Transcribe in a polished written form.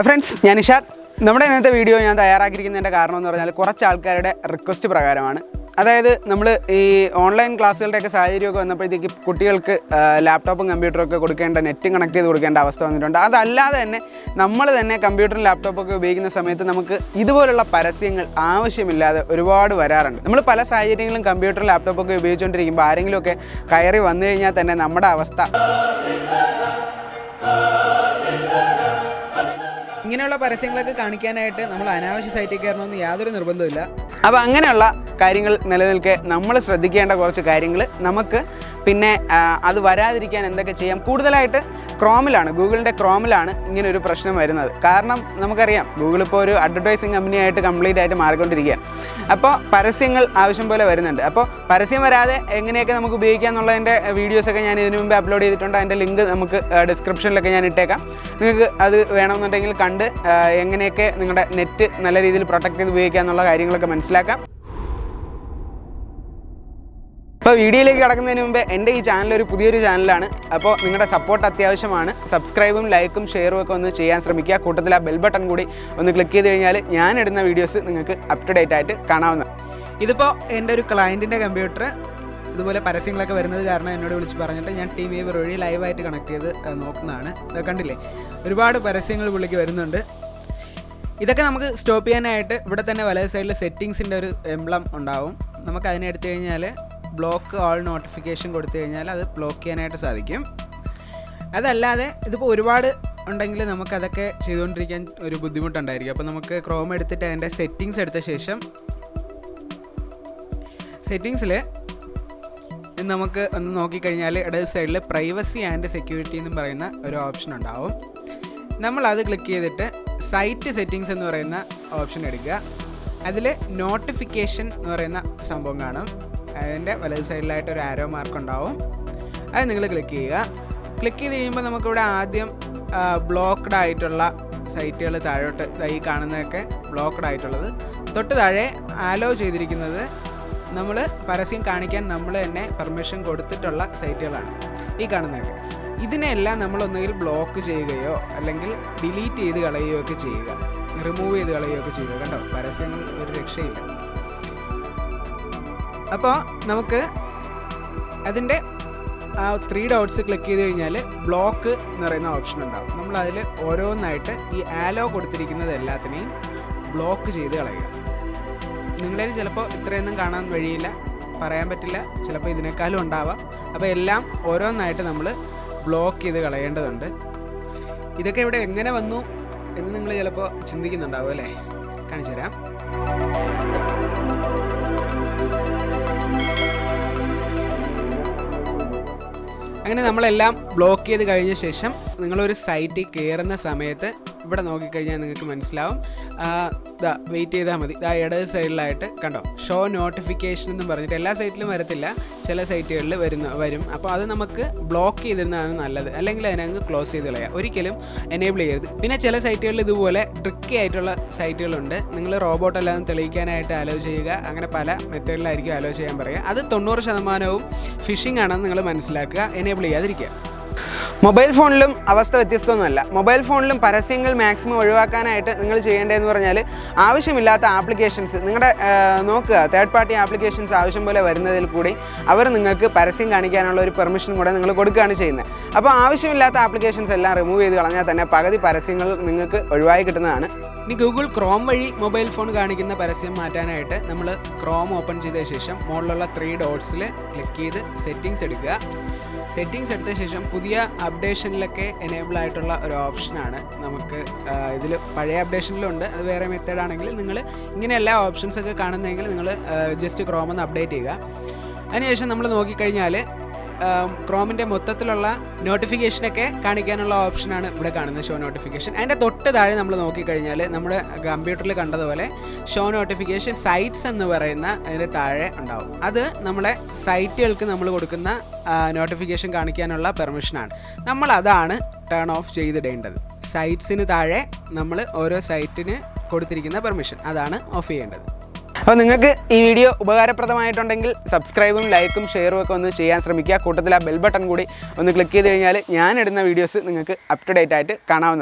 Hi friends, ഞാൻ നിഷാദ്. നമ്മുടെ ഇന്നത്തെ വീഡിയോ ഞാൻ തയ്യാറാക്കിയിരിക്കുന്നതിൻ്റെ കാരണം എന്ന് പറഞ്ഞാൽ കുറച്ച് ആൾക്കാരുടെ റിക്വസ്റ്റ് പ്രകാരമാണ്. അതായത് നമ്മൾ ഈ ഓൺലൈൻ ക്ലാസ്സുകളുടെയൊക്കെ സാഹചര്യമൊക്കെ വന്നപ്പോഴത്തേക്ക് കുട്ടികൾക്ക് ലാപ്ടോപ്പും കമ്പ്യൂട്ടറൊക്കെ കൊടുക്കേണ്ട നെറ്റും കണക്ട് ചെയ്ത് കൊടുക്കേണ്ട അവസ്ഥ വന്നിട്ടുണ്ട്. അതല്ലാതെ തന്നെ നമ്മൾ തന്നെ കമ്പ്യൂട്ടറും ലാപ്ടോപ്പൊക്കെ ഉപയോഗിക്കുന്ന സമയത്ത് നമുക്ക് ഇതുപോലുള്ള പരസ്യങ്ങൾ ആവശ്യമില്ലാതെ ഒരുപാട് വരാറുണ്ട്. നമ്മൾ പല സാഹചര്യങ്ങളും കമ്പ്യൂട്ടറും ലാപ്ടോപ്പൊക്കെ ഉപയോഗിച്ചുകൊണ്ടിരിക്കുമ്പോൾ ആരെങ്കിലുമൊക്കെ കയറി വന്നു കഴിഞ്ഞാൽ തന്നെ നമ്മുടെ അവസ്ഥ ഇങ്ങനെയുള്ള പരസ്യങ്ങളൊക്കെ കാണിക്കാനായിട്ട് നമ്മൾ അനാവശ്യ സൈറ്റിൽ കയറണമെന്ന് യാതൊരു നിർബന്ധമില്ല. അപ്പോൾ അങ്ങനെയുള്ള കാര്യങ്ങൾ നിലനിൽക്കെ നമ്മൾ ശ്രദ്ധിക്കേണ്ട കുറച്ച് കാര്യങ്ങൾ നമുക്ക് പിന്നെ അത് വരാതിരിക്കാൻ എന്തൊക്കെ ചെയ്യാം. കൂടുതലായിട്ട് ഗൂഗിളിൻ്റെ ക്രോമിലാണ് ഇങ്ങനെ ഒരു പ്രശ്നം വരുന്നത്. കാരണം നമുക്കറിയാം, ഗൂഗിൾ ഇപ്പോൾ ഒരു അഡ്വർടൈസിങ് കമ്പനിയായിട്ട് കംപ്ലീറ്റ് ആയിട്ട് മാറിക്കൊണ്ടിരിക്കുകയാണ്. അപ്പോൾ പരസ്യങ്ങൾ ആവശ്യം പോലെ വരുന്നുണ്ട്. അപ്പോൾ പരസ്യം വരാതെ എങ്ങനെയൊക്കെ നമുക്ക് ഉപയോഗിക്കാം എന്നുള്ളതിൻ്റെ വീഡിയോസൊക്കെ ഞാൻ ഇതിനു മുമ്പ് അപ്ലോഡ് ചെയ്തിട്ടുണ്ട്. അതിൻ്റെ ലിങ്ക് നമുക്ക് ഡിസ്ക്രിപ്ഷനിലൊക്കെ ഞാൻ ഇട്ടേക്കാം. നിങ്ങൾക്ക് അത് വേണമെന്നുണ്ടെങ്കിൽ കണ്ട് എങ്ങനെയൊക്കെ നിങ്ങളുടെ നെറ്റ് നല്ല രീതിയിൽ പ്രൊട്ടക്ട് ചെയ്ത് ഉപയോഗിക്കുക എന്നുള്ള കാര്യങ്ങളൊക്കെ മനസ്സിലാക്കാം. അപ്പോൾ വീഡിയോയിലേക്ക് കടക്കുന്നതിന് മുമ്പ് എൻ്റെ ഈ ചാനൽ ഒരു പുതിയൊരു ചാനലാണ്. അപ്പോൾ നിങ്ങളുടെ സപ്പോർട്ട് അത്യാവശ്യമാണ്. സബ്സ്ക്രൈബും ലൈക്കും ഷെയറും ഒക്കെ ഒന്ന് ചെയ്യാൻ ശ്രമിക്കുക. കൂട്ടത്തിൽ ആ ബെൽ ബട്ടൺ കൂടി ഒന്ന് ക്ലിക്ക് ചെയ്ത് കഴിഞ്ഞാൽ ഞാൻ ഇടുന്ന വീഡിയോസ് നിങ്ങൾക്ക് അപ് ടു ഡേറ്റ് ആയിട്ട് കാണാവുന്നതാണ്. ഇതിപ്പോൾ എൻ്റെ ഒരു ക്ലയൻറ്റിൻ്റെ കമ്പ്യൂട്ടർ ഇതുപോലെ പരസ്യങ്ങളൊക്കെ വരുന്നത് കാരണം എന്നോട് വിളിച്ച് പറഞ്ഞിട്ട് ഞാൻ ടീം വേവർ വഴി ലൈവായിട്ട് കണക്ട് ചെയ്ത് നോക്കുന്നതാണ്. കണ്ടില്ലേ, ഒരുപാട് പരസ്യങ്ങൾ പുള്ളിക്ക് വരുന്നുണ്ട്. ഇതൊക്കെ നമുക്ക് സ്റ്റോപ്പ് ചെയ്യാനായിട്ട് ഇവിടെ തന്നെ വലത് സൈഡിൽ സെറ്റിങ്സിൻ്റെ ഒരു എംബ്ലം ഉണ്ടാവും. നമുക്ക് അതിനെ എടുത്തു കഴിഞ്ഞാൽ ബ്ലോക്ക് ഓൾ നോട്ടിഫിക്കേഷൻ കൊടുത്തു കഴിഞ്ഞാൽ അത് ബ്ലോക്ക് ചെയ്യാനായിട്ട് സാധിക്കും. അതല്ലാതെ ഇതിപ്പോൾ ഒരുപാട് ഉണ്ടെങ്കിൽ നമുക്കതൊക്കെ ചെയ്തുകൊണ്ടിരിക്കാൻ ഒരു ബുദ്ധിമുട്ടുണ്ടായിരിക്കും. അപ്പോൾ നമുക്ക് ക്രോം എടുത്തിട്ട് അതിൻ്റെ സെറ്റിങ്സ് എടുത്ത ശേഷം സെറ്റിങ്സിൽ നമുക്ക് ഒന്ന് നോക്കിക്കഴിഞ്ഞാൽ ഇടത് സൈഡിൽ പ്രൈവസി ആൻഡ് സെക്യൂരിറ്റി എന്ന് പറയുന്ന ഒരു ഓപ്ഷൻ ഉണ്ടാവും. നമ്മളത് ക്ലിക്ക് ചെയ്തിട്ട് സൈറ്റ് സെറ്റിങ്സ് എന്ന് പറയുന്ന ഓപ്ഷൻ എടുക്കുക. അതിൽ നോട്ടിഫിക്കേഷൻ എന്ന് പറയുന്ന സംഭവം കാണും. അതിൻ്റെ വലത് സൈഡിലായിട്ട് ഒരു ആരോ മാർക്ക് ഉണ്ടാവും. അത് നിങ്ങൾ ക്ലിക്ക് ചെയ്യുക. ക്ലിക്ക് ചെയ്ത് കഴിയുമ്പോൾ നമുക്കിവിടെ ആദ്യം ബ്ലോക്ക്ഡ് ആയിട്ടുള്ള സൈറ്റുകൾ താഴോട്ട് ഈ കാണുന്നതൊക്കെ ബ്ലോക്ക്ഡ് ആയിട്ടുള്ളത്, തൊട്ട് താഴെ ആലോ ചെയ്തിരിക്കുന്നത് നമ്മൾ പരസ്യം കാണിക്കാൻ നമ്മൾ തന്നെ പെർമിഷൻ കൊടുത്തിട്ടുള്ള സൈറ്റുകളാണ് ഈ കാണുന്നതൊക്കെ. ഇതിനെല്ലാം നമ്മളൊന്നുകിൽ ബ്ലോക്ക് ചെയ്യുകയോ അല്ലെങ്കിൽ ഡിലീറ്റ് ചെയ്ത് കളയുകയോ ഒക്കെ ചെയ്യുക, റിമൂവ് ചെയ്ത് കളയുകയോ ഒക്കെ ചെയ്യുക. കണ്ടോ, പരസ്യങ്ങൾ ഒരു രക്ഷയില്ല. അപ്പോൾ നമുക്ക് അതിൻ്റെ ആ 3 ഡോട്ട്സ് ക്ലിക്ക് ചെയ്ത് കഴിഞ്ഞാൽ ബ്ലോക്ക് എന്ന് പറയുന്ന ഓപ്ഷൻ ഉണ്ടാകും. നമ്മളതിൽ ഓരോന്നായിട്ട് ഈ ആലോ കൊടുത്തിരിക്കുന്നത് എല്ലാത്തിനെയും ബ്ലോക്ക് ചെയ്ത് കളയുക. നിങ്ങളിൽ ചിലപ്പോൾ ഇത്രയൊന്നും കാണാൻ വഴിയില്ല, പറയാൻ പറ്റില്ല, ചിലപ്പോൾ ഇതിനേക്കാളും ഉണ്ടാവാം. അപ്പോൾ എല്ലാം ഓരോന്നായിട്ട് നമ്മൾ ബ്ലോക്ക് ചെയ്ത് കളയേണ്ടതുണ്ട്. ഇതൊക്കെ ഇവിടെ എങ്ങനെ വന്നു എന്ന് നിങ്ങൾ ചിലപ്പോൾ ചിന്തിക്കുന്നുണ്ടാവും അല്ലേ? കാണിച്ചു തരാം. അങ്ങനെ നമ്മളെല്ലാം ബ്ലോക്ക് ചെയ്ത് കഴിഞ്ഞ ശേഷം നിങ്ങളൊരു സൈറ്റിൽ കയറുന്ന സമയത്ത് ഇവിടെ നോക്കിക്കഴിഞ്ഞാൽ നിങ്ങൾക്ക് മനസ്സിലാവും. വെയിറ്റ് ചെയ്താൽ മതി. ഇടത് സൈഡിലായിട്ട് കണ്ടോ, ഷോ നോട്ടിഫിക്കേഷൻ എന്ന് പറഞ്ഞിട്ട് എല്ലാ സൈറ്റിലും വരത്തില്ല, ചില സൈറ്റുകളിൽ വരും. അപ്പോൾ അത് നമുക്ക് ബ്ലോക്ക് ചെയ്തിരുന്നതാണ് നല്ലത്. അല്ലെങ്കിൽ അതിനങ്ങ് ക്ലോസ് ചെയ്ത് കളയാം, ഒരിക്കലും എനേബിൾ ചെയ്യരുത്. പിന്നെ ചില സൈറ്റുകളിൽ ഇതുപോലെ ട്രിക്കി ആയിട്ടുള്ള സൈറ്റുകളുണ്ട്. നിങ്ങൾ റോബോട്ടെല്ലാം തെളിയിക്കാനായിട്ട് അലോ ചെയ്യുക, അങ്ങനെ പല മെത്തേഡിലായിരിക്കും അലോ ചെയ്യാൻ പറയുക. അത് 90% ഫിഷിംഗ് ആണെന്ന് നിങ്ങൾ മനസ്സിലാക്കുക, എനേബിൾ ചെയ്യാതിരിക്കുക. മൊബൈൽ ഫോണിലും അവസ്ഥ വ്യത്യസ്തമൊന്നുമല്ല. മൊബൈൽ ഫോണിലും പരസ്യങ്ങൾ മാക്സിമം ഒഴിവാക്കാനായിട്ട് നിങ്ങൾ ചെയ്യേണ്ടതെന്ന് പറഞ്ഞാൽ ആവശ്യമില്ലാത്ത ആപ്ലിക്കേഷൻസ് നിങ്ങളുടെ നോക്കുക. തേർഡ് പാർട്ടി ആപ്ലിക്കേഷൻസ് ആവശ്യം പോലെ വരുന്നതിൽ കൂടി അവർ നിങ്ങൾക്ക് പരസ്യം കാണിക്കാനുള്ള ഒരു പെർമിഷൻ കൂടെ നിങ്ങൾ കൊടുക്കുകയാണ് ചെയ്യുന്നത്. അപ്പോൾ ആവശ്യമില്ലാത്ത ആപ്ലിക്കേഷൻസ് എല്ലാം റിമൂവ് ചെയ്ത് കളഞ്ഞാൽ തന്നെ പകുതി പരസ്യങ്ങൾ നിങ്ങൾക്ക് ഒഴിവായി കിട്ടുന്നതാണ്. ഇനി ഗൂഗിൾ ക്രോം വഴി മൊബൈൽ ഫോൺ കാണിക്കുന്ന പരസ്യം മാറ്റാനായിട്ട് നമ്മൾ ക്രോം ഓപ്പൺ ചെയ്ത ശേഷം മുകളിലുള്ള 3 ഡോട്ട്സിൽ ക്ലിക്ക് ചെയ്ത് സെറ്റിങ്സ് എടുക്കുക. സെറ്റിങ്സ് എടുത്ത ശേഷം പുതിയ അപ്ഡേഷനിലൊക്കെ എനേബിൾ ആയിട്ടുള്ള ഒരു ഓപ്ഷനാണ്. നമുക്ക് ഇതിൽ പഴയ അപ്ഡേഷനിലുണ്ട്, അത് വേറെ മെത്തേഡാണെങ്കിൽ നിങ്ങൾ ഇങ്ങനെ എല്ലാ ഓപ്ഷൻസൊക്കെ കാണുന്നതെങ്കിൽ നിങ്ങൾ ജസ്റ്റ് ക്രോം ഒന്ന് അപ്ഡേറ്റ് ചെയ്യുക. അതിനുശേഷം നമ്മൾ നോക്കിക്കഴിഞ്ഞാൽ ക്രോമിൻ്റെ മൊത്തത്തിലുള്ള നോട്ടിഫിക്കേഷനൊക്കെ കാണിക്കാനുള്ള ഓപ്ഷനാണ് ഇവിടെ കാണുന്നത്, ഷോ നോട്ടിഫിക്കേഷൻ. അതിൻ്റെ തൊട്ട് താഴെ നമ്മൾ നോക്കിക്കഴിഞ്ഞാൽ നമ്മുടെ കമ്പ്യൂട്ടറിൽ കണ്ടതുപോലെ ഷോ നോട്ടിഫിക്കേഷൻ സൈറ്റ്സ് എന്ന് പറയുന്ന അതിൻ്റെ താഴെ ഉണ്ടാവും. അത് നമ്മളെ സൈറ്റുകൾക്ക് നമ്മൾ കൊടുക്കുന്ന നോട്ടിഫിക്കേഷൻ കാണിക്കാനുള്ള പെർമിഷനാണ്. നമ്മൾ അതാണ് ടേൺ ഓഫ് ചെയ്തിടേണ്ടത്. സൈറ്റ്സിന് താഴെ നമ്മൾ ഓരോ സൈറ്റിന് കൊടുത്തിരിക്കുന്ന പെർമിഷൻ അതാണ് ഓഫ് ചെയ്യേണ്ടത്. അപ്പോൾ നിങ്ങൾക്ക് ഈ വീഡിയോ ഉപകാരപ്രദമായിട്ടുണ്ടെങ്കിൽ സബ്സ്ക്രൈബും ലൈക്കും ഷെയറും ഒക്കെ ഒന്ന് ചെയ്യാൻ ശ്രമിക്കുക. കൂട്ടത്തിൽ ആ ബെൽ ബട്ടൺ കൂടി ഒന്ന് ക്ലിക്ക് ചെയ്ത് കഴിഞ്ഞാൽ ഞാൻ ഇടുന്ന വീഡിയോസ് നിങ്ങൾക്ക് അപ് ടു ഡേറ്റ് ആയിട്ട് കാണാവുന്നതാണ്.